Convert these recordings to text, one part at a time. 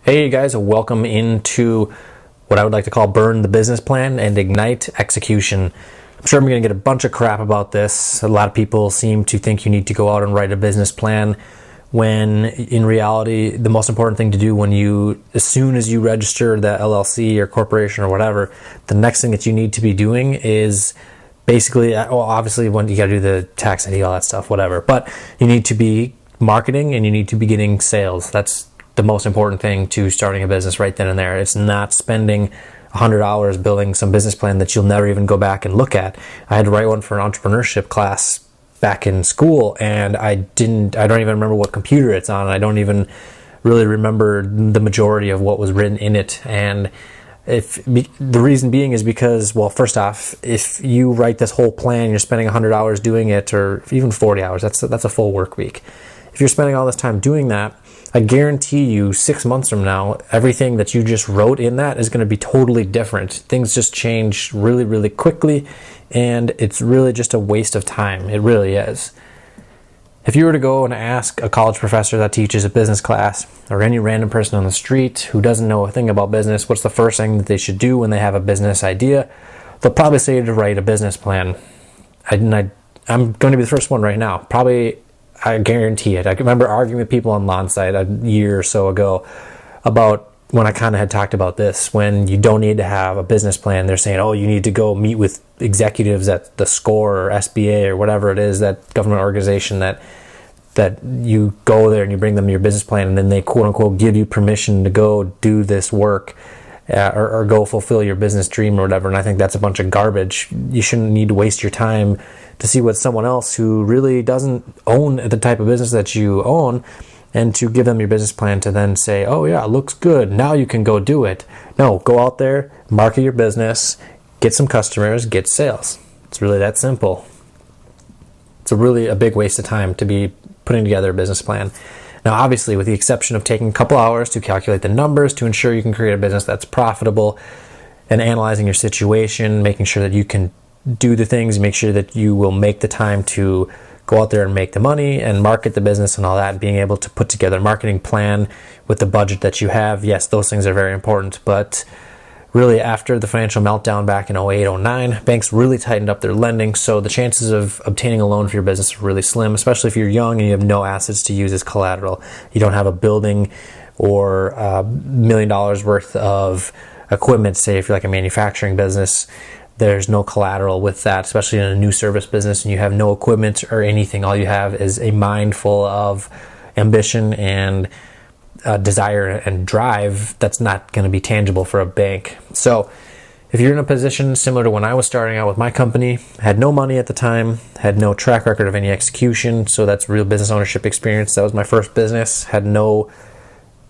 Hey you guys, welcome into what I would like to call burn the business plan and ignite execution. I'm sure I'm going to get a bunch of crap about this. A lot of people seem to think you need to go out and write a business plan when in reality the most important thing to do as soon as you register the LLC or corporation or whatever, the next thing that you need to be doing is basically, obviously when you got to do the tax ID, all that stuff, whatever, but you need to be marketing and you need to be getting sales. That's the most important thing to starting a business right then and there. It's not spending 100 hours building some business plan that you'll never even go back and look at. I had to write one for an entrepreneurship class back in school, and I don't even remember what computer it's on. I don't even really remember the majority of what was written in it. And the reason being is because, well, first off, if you write this whole plan, you're spending 100 hours doing it, or even 40 hours, that's a full work week. If you're spending all this time doing that, I guarantee you 6 months from now, everything that you just wrote in that is going to be totally different. Things just change really, really quickly, and it's really just a waste of time. It really is. If you were to go and ask a college professor that teaches a business class, or any random person on the street who doesn't know a thing about business, what's the first thing that they should do when they have a business idea, they'll probably say to write a business plan. I'm going to be the first one right now. I guarantee it. I remember arguing with people on Lawnsite a year or so ago about when I kind of had talked about this. When you don't need to have a business plan, they're saying, oh, you need to go meet with executives at the SCORE or SBA or whatever it is, that government organization that you go there and you bring them your business plan, and then they quote unquote give you permission to go do this work or go fulfill your business dream or whatever. And I think that's a bunch of garbage. You shouldn't need to waste your time to see what someone else who really doesn't own the type of business that you own, and to give them your business plan to then say, oh yeah, it looks good, now you can go do it. No, go out there, market your business, get some customers, get sales. It's really that simple. It's really a big waste of time to be putting together a business plan. Now, obviously, with the exception of taking a couple hours to calculate the numbers to ensure you can create a business that's profitable, and analyzing your situation, making sure that you can do the things, make sure that you will make the time to go out there and make the money and market the business and all that, and being able to put together a marketing plan with the budget that you have. Yes, those things are very important, but really after the financial meltdown back in 08-09, banks really tightened up their lending, so the chances of obtaining a loan for your business are really slim, especially if you're young and you have no assets to use as collateral. You don't have a building or $1 million worth of equipment. Say if you're like a manufacturing business, there's no collateral with that, especially in a new service business, and you have no equipment or anything. All you have is a mind full of ambition and desire and drive that's not going to be tangible for a bank. So if you're in a position similar to when I was starting out with my company, had no money at the time, had no track record of any execution, so that's real business ownership experience. That was my first business, had no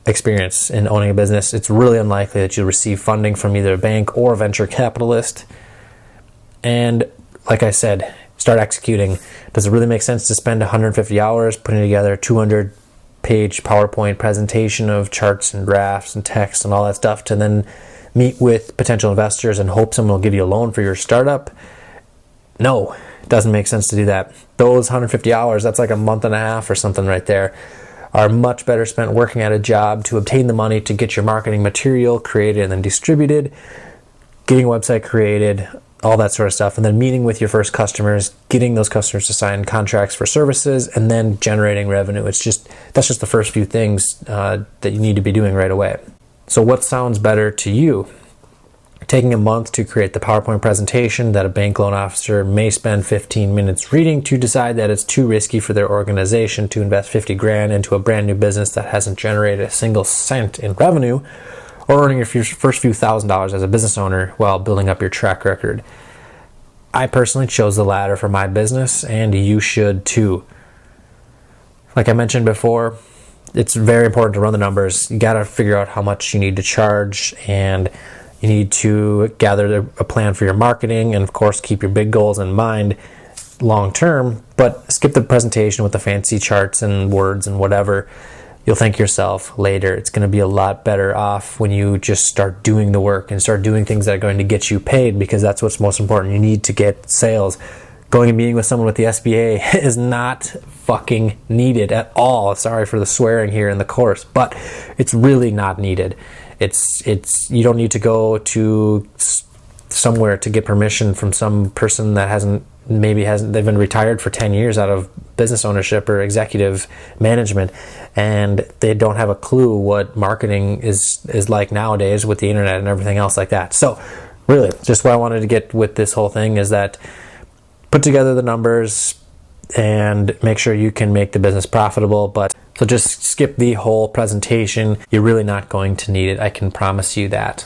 experience in owning a business. It's really unlikely that you'll receive funding from either a bank or a venture capitalist. And like I said, start executing. Does it really make sense to spend 150 hours putting together a 200-page PowerPoint presentation of charts and graphs and text and all that stuff to then meet with potential investors and hope someone will give you a loan for your startup? No, it doesn't make sense to do that. Those 150 hours, that's like a month and a half or something right there, are much better spent working at a job to obtain the money to get your marketing material created and then distributed, getting a website created, all that sort of stuff, and then meeting with your first customers, getting those customers to sign contracts for services, and then generating revenue. That's just the first few things that you need to be doing right away. So what sounds better to you? Taking a month to create the PowerPoint presentation that a bank loan officer may spend 15 minutes reading to decide that it's too risky for their organization to invest 50 grand into a brand new business that hasn't generated a single cent in revenue, or earning your first few $1,000s as a business owner while building up your track record. I personally chose the latter for my business, and you should too. Like I mentioned before, it's very important to run the numbers. You got to figure out how much you need to charge, and you need to gather a plan for your marketing, and of course keep your big goals in mind long term, but skip the presentation with the fancy charts and words and whatever. You'll thank yourself later. It's going to be a lot better off when you just start doing the work and start doing things that are going to get you paid, because that's what's most important. You need to get sales. going and meeting with someone with the SBA is not fucking needed at all. Sorry for the swearing here in the course, but it's really not needed. It's you don't need to go to somewhere to get permission from some person that they've been retired for 10 years out of business ownership or executive management, and they don't have a clue what marketing is like nowadays with the internet and everything else like that. So really, just what I wanted to get with this whole thing is that put together the numbers and make sure you can make the business profitable. But so just skip the whole presentation. You're really not going to need it. I can promise you that.